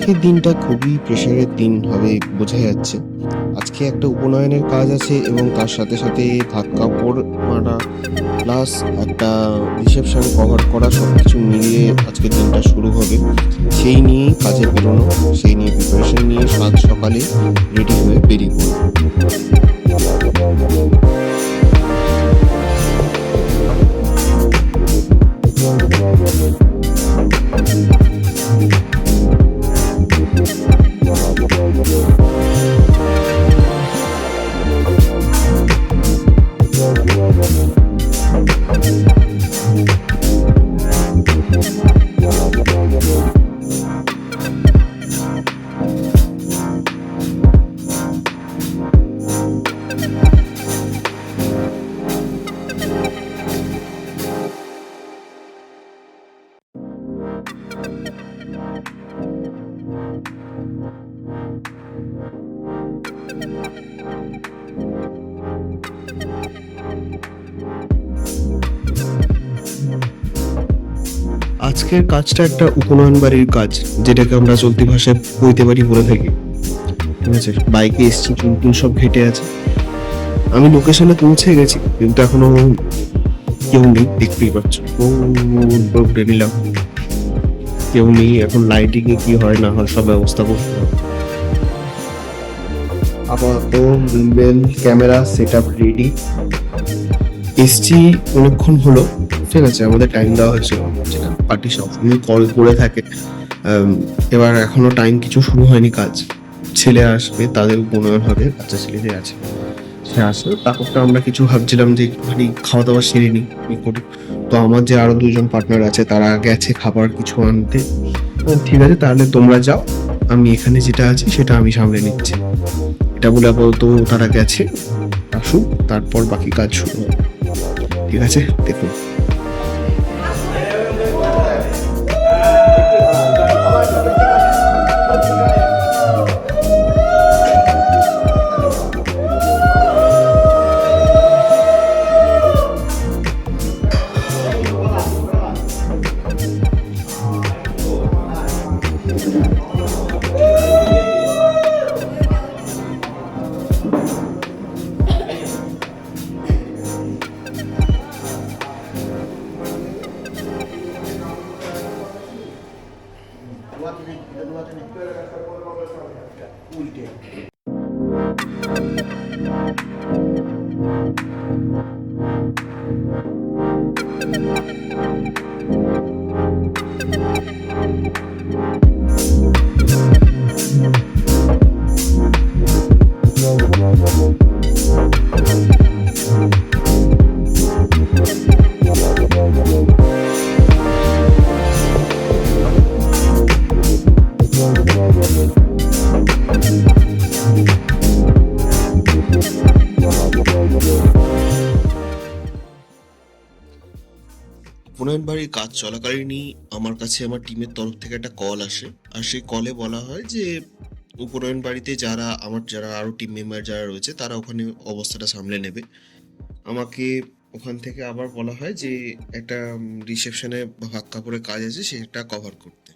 আজকের দিনটা খুবই প্রেশারের দিন হবে বোঝা যাচ্ছে। আজকে একটা উপনয়নের কাজ আছে এবং তার সাথে সাথে ভাত কাপড় মারা প্লাস একটা রিসেপশন কভার করা সবকিছু মিলিয়ে আজকের দিনটা শুরু হবে। সেই নিয়েই কাজে বেরোনো, সেই নিয়ে প্রিপারেশন নিয়ে সাত সকালে রেডি হয়ে বেরিয়ে পড়বো। আজকের কাজটা একটা উপনয়ন বাড়ির কাজ, যেটাকে আমরা চলতি ভাষায় বইতে বাড়ি বলে থাকি। ঠিক আছে, বাইকে এসছি, চুল সব ঘেটে আছে। আমি লোকেশনে পৌঁছে গেছি কিন্তু এখনো কেউ নেই, দেখতেই পাচ্ছ। ঘুরে নিলাম, কেউ নেই। এখন লাইটিং এ কি হয় না হয় সব ব্যবস্থা করতে হবে। আপাতত gimbal camera set up ready. এসছি অনেকক্ষণ হলো। ঠিক আছে, আমাদের টাইম দেওয়া হয়েছিল, যেটা পার্টি সবসময় কল করে থাকে। এবার এখনো টাইম কিছু শুরু হয়নি কাজ। ছেলে আসবে, তাদের উপনয়ন হবে, বাচ্চা ছেলেদের আছে, সে আসবে। তারপরটা আমরা কিছু ভাবছিলাম যে একটুখানি খাওয়া দাওয়া সেরে নিই, কি করি। তো আমার যে আরো দুজন পার্টনার আছে তারা গেছে খাবার কিছু আনতে। ঠিক আছে, তাহলে তোমরা যাও, আমি এখানে যেটা আছে সেটা আমি সামলে নিচ্ছি। এটা বলে আপাতত তারা গেছে, আসুক, তারপর বাকি কাজ শুরু হবে। ঠিক আছে, দেখুন। উপনয়ন বাড়ির কাজ চলাকালীনই আমার কাছে আমার টিমের তরফ থেকে একটা কল আসে। আর সেই কলে বলা হয় যে উপনয়ন বাড়িতে যারা আরো টিম মেম্বার যারা রয়েছে তারা ওখানে অবস্থাটা সামলে নেবে। আমাকে ওখান থেকে আবার বলা হয় যে একটা রিসেপশনে ভাগ কাপড়ের কাজ আছে, সেটা কভার করতে।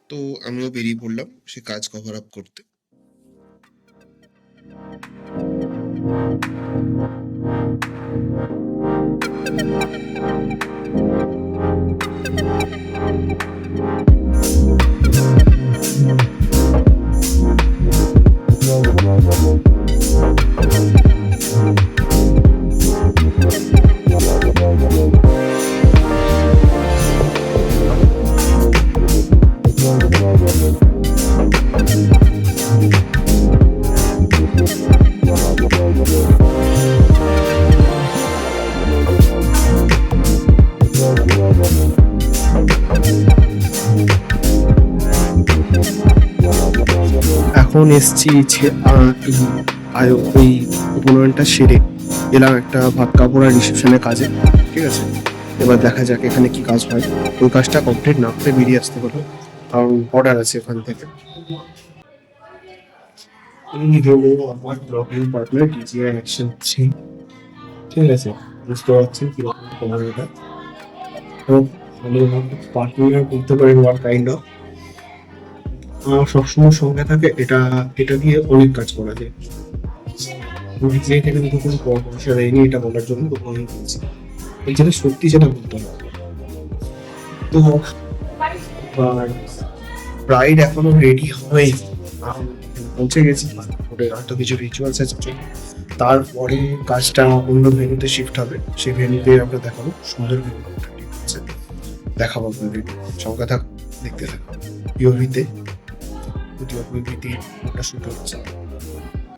তো আমিও বেরিয়ে পড়লাম সে কাজ কভার আপ করতে। এখন এসছি ওই উপনয়নটা সেরে এলাম একটা ভাত কাপড় আর রিসেপশনের কাজে। ঠিক আছে, এবার দেখা যাক এখানে কি কাজ হয়। ওই কাজটা কমপ্লিট না করে বেরিয়ে আসতে হলো, কারণ অর্ডার আছে ওখান থেকে। আমার ব্লগিং পার্টনার ডিজিআই অ্যাকশন 3। ঠিক আছে, বুঝতে পারছেন কিরকম তোমার এটা পার্টনার করতে পারি ওয়ান কাইন্ড অফ। সবসময় সঙ্গে থাকে, এটা দিয়ে অনেক কাজ করা যায়। নিজে থেকে দুটো কোনো পয়সা দেয়নি এটা বলার জন্য তো আমি বলছি, যেটা সত্যি সেটা বলতে হবে। তো ব্রাইড এখনো রেডি হয়নি, পৌঁছে গেছি, হয়তো কিছু রিচুয়ালস আছে, তারপরে কাজটা অন্য ভেন্যুতে শিফট হবে। সেই ভেন্যুতে আমরা দেখাবো, সুন্দর ভেন্যু আছে, দেখাবো আপনাদের। সঙ্গে থাক, দেখতে থাকো। পিওভিতে ওটা শুট হচ্ছে।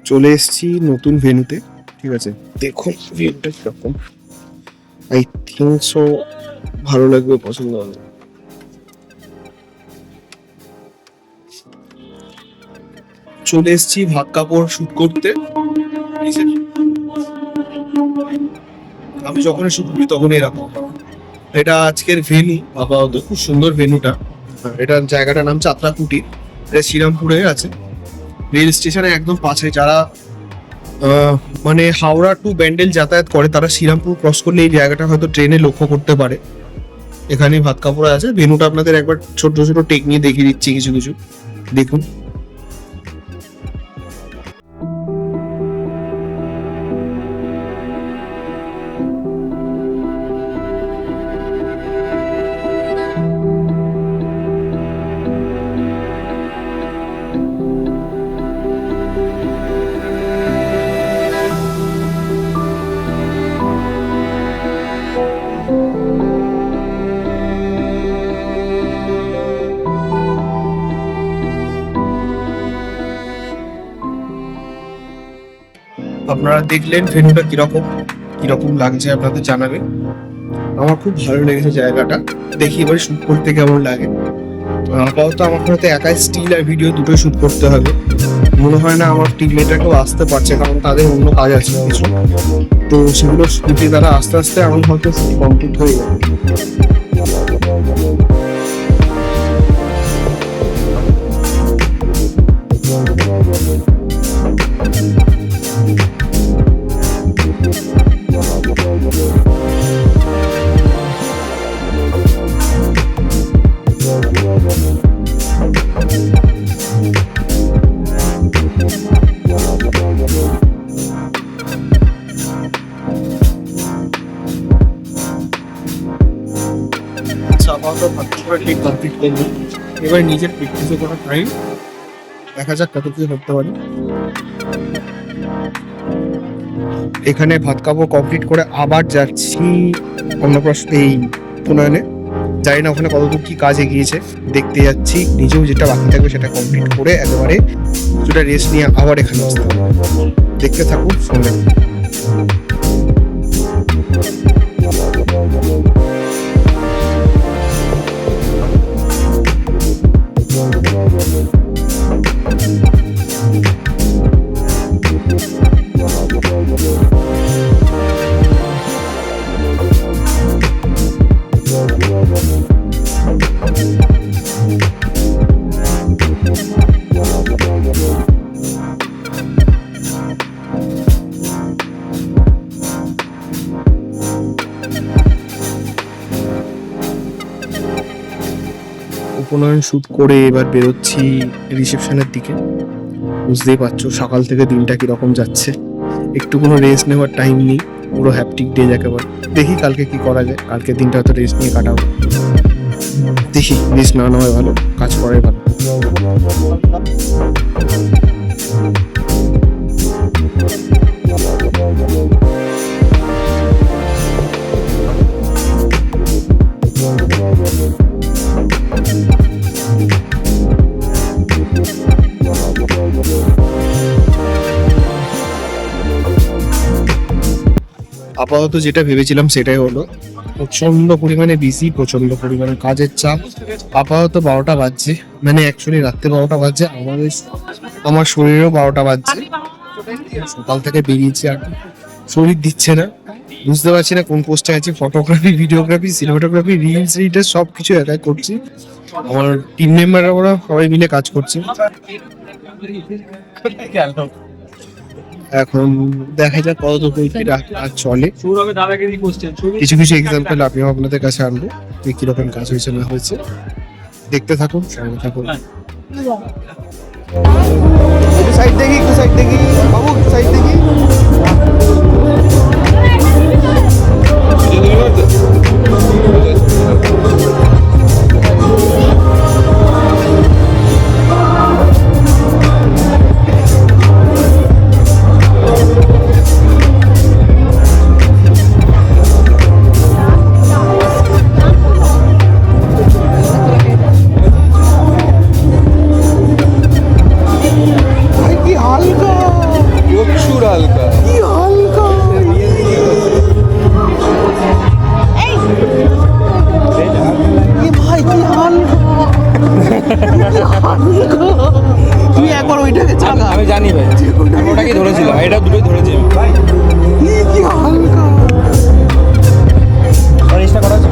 চলে এসেছি নতুন ভেন্যুতে, ঠিক আছে। দেখুন ভিউটা কিরকম, আই থিঙ্ক সো ভালো লাগবে, পছন্দ হবে। চলে এসেছি ভাত কাপড় শুট করতে। আমি যখন শুট করি তখন এরকম। এটা আজকের ভেন্যু, আপাতত খুব সুন্দর ভেন্যুটা। এটার জায়গাটার নাম চাতরা কুটির, এটা শ্রীরামপুরে আছে, রেল স্টেশনে একদম পাশে। যারা মানে হাওড়া টু ব্যান্ডেল যাতায়াত করে তারা শ্রীরামপুর ক্রস করলে এই জায়গাটা হয়তো ট্রেনে লক্ষ্য করতে পারে। এখানে ভাত কাপড় আছে। ভেন্যুটা আপনাদের একবার ছোট ছোট টেক নিয়ে দেখিয়ে দিচ্ছি কিছু কিছু, দেখুন। আপনারা দেখলেন ভেন্যুটা কিরকম কিরকম লাগছে, আপনাদের জানাবেন। আমার খুব ভালো লেগেছে জায়গাটা, দেখি এবারে শুট করতে কেমন লাগে। আপাতত আমার হয়তো একাই স্টিল আর ভিডিও দুটোই শুট করতে হবে। মনে হয় না আমার টিমমেটরা কেউ আসতে পারছে, কারণ তাদের অন্য কাজ আছে কিছু। তো সেগুলো শুটে তারা আস্তে আস্তে আমি হয়তো কমপ্লিট হয়ে যাবে। কমপ্লিট করবো এবার, নিজের প্র্যাকটিসও করা টাইম, দেখা যাক কত কিছু করতে পারি। এখানে ভাত কাপড় কমপ্লিট করে আবার যাচ্ছি অন্নপ্রাশন এই পুনয়নে। জানি না ওখানে কতদূর কি কাজ এগিয়েছে, দেখতে যাচ্ছি। নিজেও যেটা বাকি থাকবে সেটা কমপ্লিট করে একেবারে কিছুটা রেস্ট নিয়ে আবার এখানে আসতে হবে। দেখতে থাকুন সঙ্গে। উপনয়ন শুট করে এবার বেরোচ্ছি রিসেপশনের দিকে। বুঝতেই পারছো সকাল থেকে দিনটা কিরকম যাচ্ছে, একটু কোনো রেস্ট নেওয়ার টাইম নেই, পুরো হ্যাপটিক ডে যাকে বলে। দেখি কালকে কি করা যায়, কালকে দিনটা হয়তো রেস্ট নিয়ে কাটাবো। দেখি রেস্ট না নেওয়াই ভালো, কাজ করাই ভালো। আপাতত যেটা ভেবেছিলাম সেটাই হলো, প্রচন্ড পরিমাণে বিজি, প্রচন্ড পরিমাণে কাজের চাপ। আপাতত 12টা বাজছে, মানে অ্যাকচুয়ালি রাত্রে 12টা বাজছে, আমার শরীরেও 12টা বাজছে। সকাল থেকে বেরিয়েছি আর শরীর দিচ্ছে না, বুঝতে পারছি না কোন পোস্টে আছি। Photography, videography, cinematography, reels editor সব কিছু একাই করছি। আমার টিম মেম্বাররা ওরা সবাই মিলে কাজ করছে। এখন দেখা যাক কতটুকু কাজ চলে। কিছু কিছু এক্সাম্পল আমিও আপনাদের কাছে আনবো, কিরকম কাজ হয়েছে না হয়েছে। দেখতে থাকুন, সঙ্গে থাকুন। একটু সাইড দেখি, একটু সাইড দেখি বাবু, একটু সাইড দেখি। তুই একবার ওইটাকে চালা। আমি জানি ভাই, আমি ওটাকে ধরেছিলাম, এটা দুটোই ধরেছি কি হালকা। চেষ্টা করা আছে।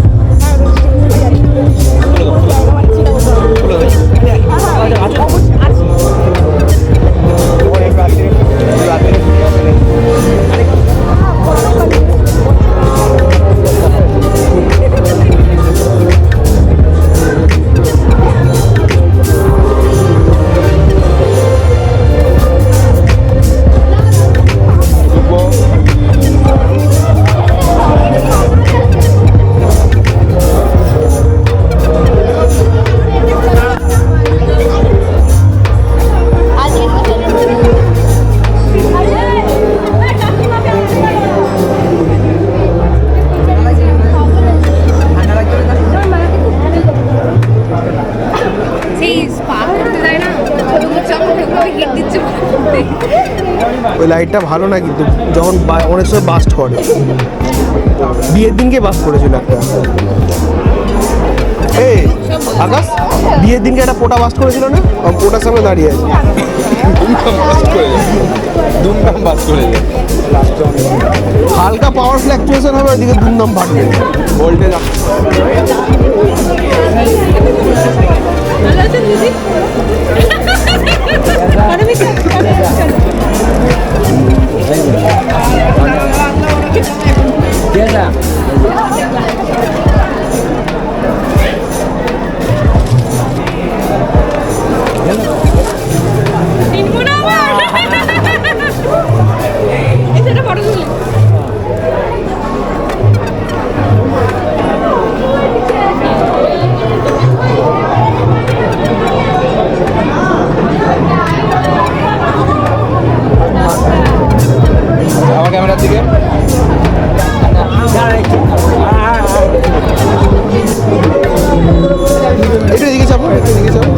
ওই লাইটটা ভালো না কিন্তু, যখন অনেক সময় বাস্ট করে। বিয়ের দিনকে বাস্ট করেছিল একটা। এই আকাশ, বিয়ের দিনকে একটা পোটা বাস্ট করেছিল না? পোটার সামনে দাঁড়িয়ে আছে। হালকা পাওয়ার ফ্ল্যাকচুয়েশন হবে, ওইদিকে দুমদাম ফাটবে ভোল্টেজ। আমার ক্যামেরার দিকে একটু এদিকে যাবো, একটু এদিকে যাবো।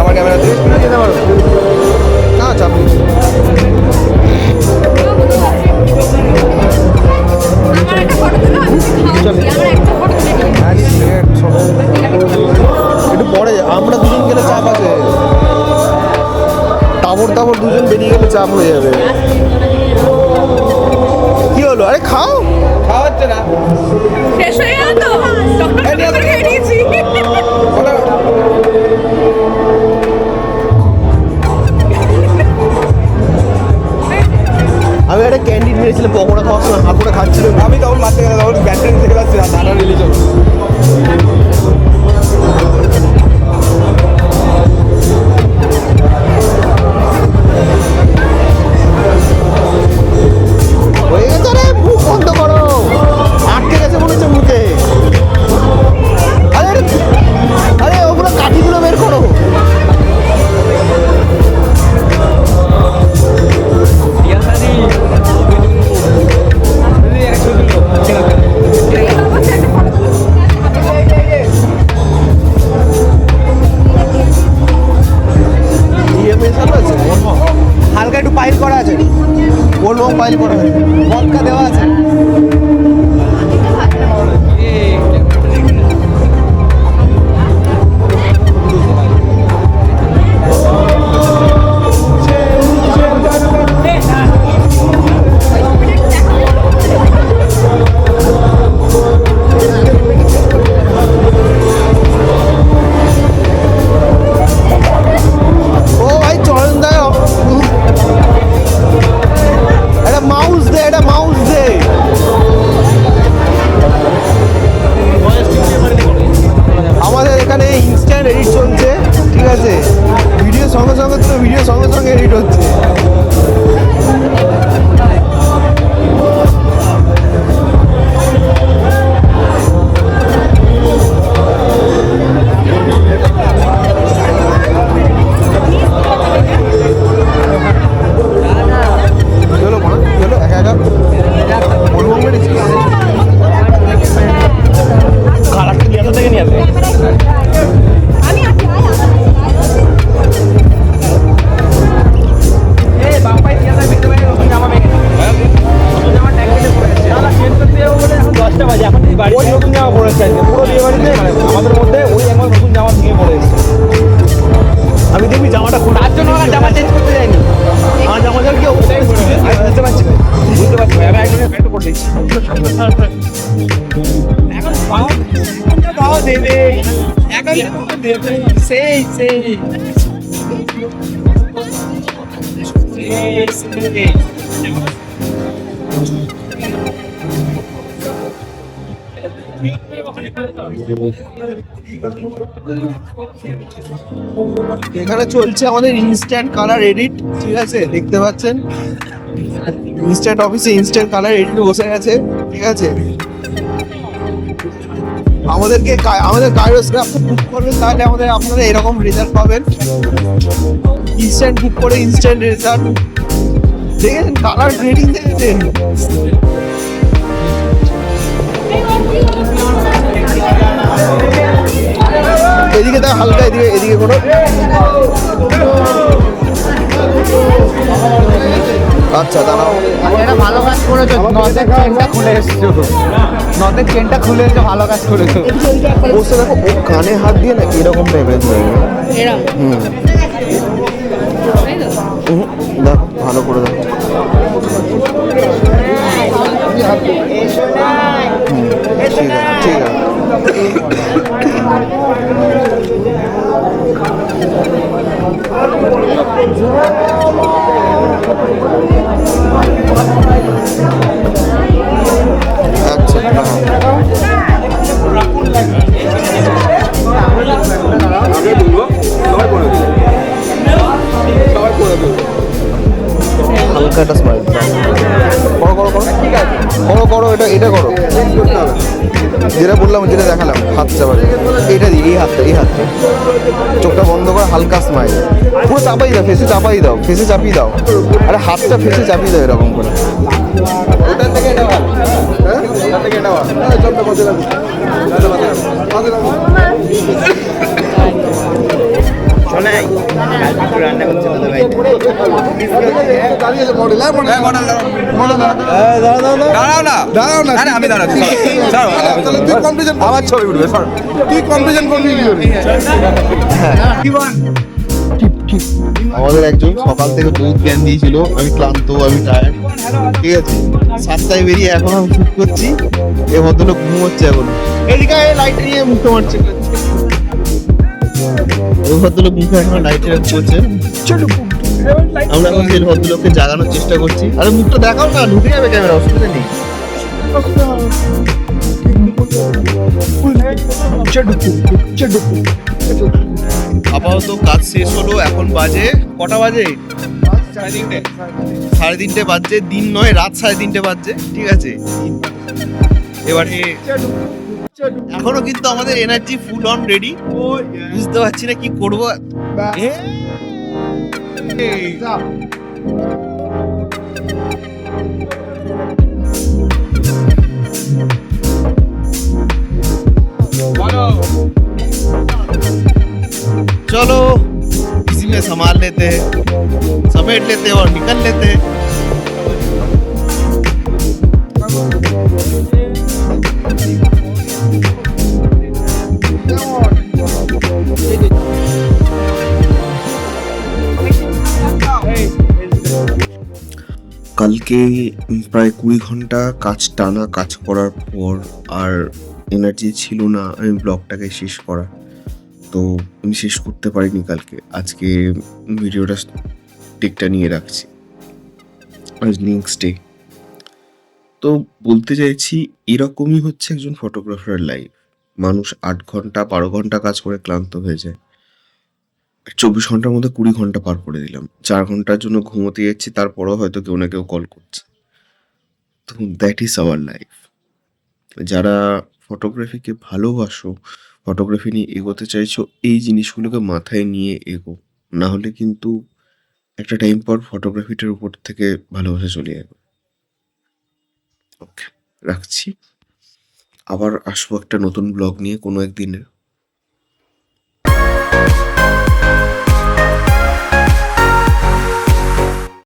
আমার ক্যামেরা দিয়ে যেতে পারো না, চাপ নেই। একটু পরে আমরা দুজন গেলে চাপ আছে, তাবর তাবর দুজন বেরিয়ে গেলে চাপ হয়ে যাবে। কি হলো? আরে খাও, খাওয়া হচ্ছে না, শেষ হয়ে গেল তো, ডক্টর খেয়ে নিয়েছি। আমি একটা ক্যান্ডিড নিয়েছিলাম পকোড়া খাওয়ার সময়, হাঁকুড়া খাচ্ছিলাম। আমি তখন মারতে গেলে তখন ব্যাটারি থেকে যাচ্ছে, দানা রিলিজ হবে। আমি আছি ওই নতুন জামা পড়েছে আজকে পুরো বিয়ে বাড়িতে আমাদের মধ্যে ওই একবার নতুন জামা ভেঙে পড়ে এসেছে। আমি দেখবি জামাটা খুলে তার জন্য আমার জামা চেঞ্জ করতে যাইনি, আমার জামা যার কেউ বুঝতে পারছি আমি একজনের প্যান্ট করে দিচ্ছি এখন পাও দেবে এখন দেবে সেই এখানে চলছে আমাদের ইনস্ট্যান্ট কালার এডিট, ঠিক আছে দেখতে পাচ্ছেন ইনস্ট্যান্ট অফিসে ইনস্ট্যান্ট কালার এডিট বসে গেছে, ঠিক আছে। আমাদের কাইরোসকে আপনি বুক করবেন তাহলে আপনারা এরকম রেজাল্ট পাবেন, ইনস্ট্যান্ট বুক করে ইনস্ট্যান্ট রেজাল্ট। দেখেছেন কালার গ্রেডিং দেখেছেন, এদিকে তার হালকা এদিকে কোনো আচ্ছা দাঁড়াও এটা ভালো কাজ করেছো, নদের চেনটা খুলে এসছো, নদের চেনটা খুলে এসে ভালো কাজ করেছো। বসে দেখো ও কানে হাত দিয়ে না এরকম টাইপের হয়ে গেল। দেখো ভালো করে দেখো ঠিক আছে ঠিক আছে আচ্ছা হালকা একটা স্মাইল করো করো করো করো করো এটা করো যেটা বললাম যেটা দেখালাম হাত চাপা এটা দিই এই হাতটা চোখটা বন্ধ করে হালকা স্মাইল পুরো চাপাই দাও ফেসে চাপিয়ে দাও আরে হাতটা ফেসে চাপিয়ে দাও এরকম করে ওটার থেকে এটা ভালো হ্যাঁ ওটার থেকে এটা ভালো চলতে বসে লাগবে শোনাই রান্না করছে তোদের ভাই দাঁড়াও না আরে আমি দাঁড়াচ্ছি তুই কম্পিটিশন আমার ছবি উঠবে তুই কম্পিটিশন করবি আমাদের একজন সকাল থেকে বহুত জ্ঞান দিয়েছিল, আমি ক্লান্ত, আমি টায়ার্ড, ঠিক আছে। 7টায় বেরিয়ে এখন আমি শুট করছি, এ ভদ্রলোক ঘুমোচ্ছে এখন, এদিকে লাইট নিয়ে মুখে মারছে, ওই ভদ্রলোক মুখে এখন লাইট করছে। আমরা এখন সেই ভদ্রলোককে জাগানোর চেষ্টা করছি। আরে মুখটা দেখাও না, ঢুকে যাবে ক্যামেরা, অসুবিধা নেই। আপাতত কাজ শেষ হলো, এখন বাজে কটা বাজে? 3:30 বাজছে, দিন নয় রাত 3:30 বাজছে, ঠিক আছে। এবারে এখনো কিন্তু আমাদের এনার্জি ফুল অন রেডি, বুঝতে পারছি না কি করবো। चलो इसी में संभाल लेते हैं, समेट लेते हैं और निकल लेते हैं। কালকে প্রায় 20 ঘন্টা টানা কাজ করার পর আর এনার্জি ছিল না আমি ব্লগটাকে শেষ করা, তো আমি শেষ করতে পারিনি কালকে। আজকে ভিডিওটা টেকটা নিয়ে রাখছি, আজ নেক্সট ডে। তো বলতে চাইছি এরকমই হচ্ছে একজন ফটোগ্রাফারের লাইফ। মানুষ 8 ঘন্টা 12 ঘন্টা কাজ করে ক্লান্ত হয়ে যায়, 24 ঘন্টার মধ্যে 20 ঘন্টা পার করে দিলাম। 4 ঘন্টার জন্য ঘুমোতে যাচ্ছি, তারপরেও হয়তো কেউ না কেউ কল করছে। তো দ্যাট ইজ আওয়ার লাইফ। যারা ফটোগ্রাফিকে ভালোবাসো, ফটোগ্রাফি নিয়ে এগোতে চাইছো, এই জিনিসগুলোকে মাথায় নিয়ে এগো, না হলে কিন্তু একটা টাইম পর ফটোগ্রাফিটার উপর থেকে ভালোবাসা চলে যাবে। ওকে, রাখছি। আবার আসবো একটা নতুন ব্লগ নিয়ে কোনো একদিনে।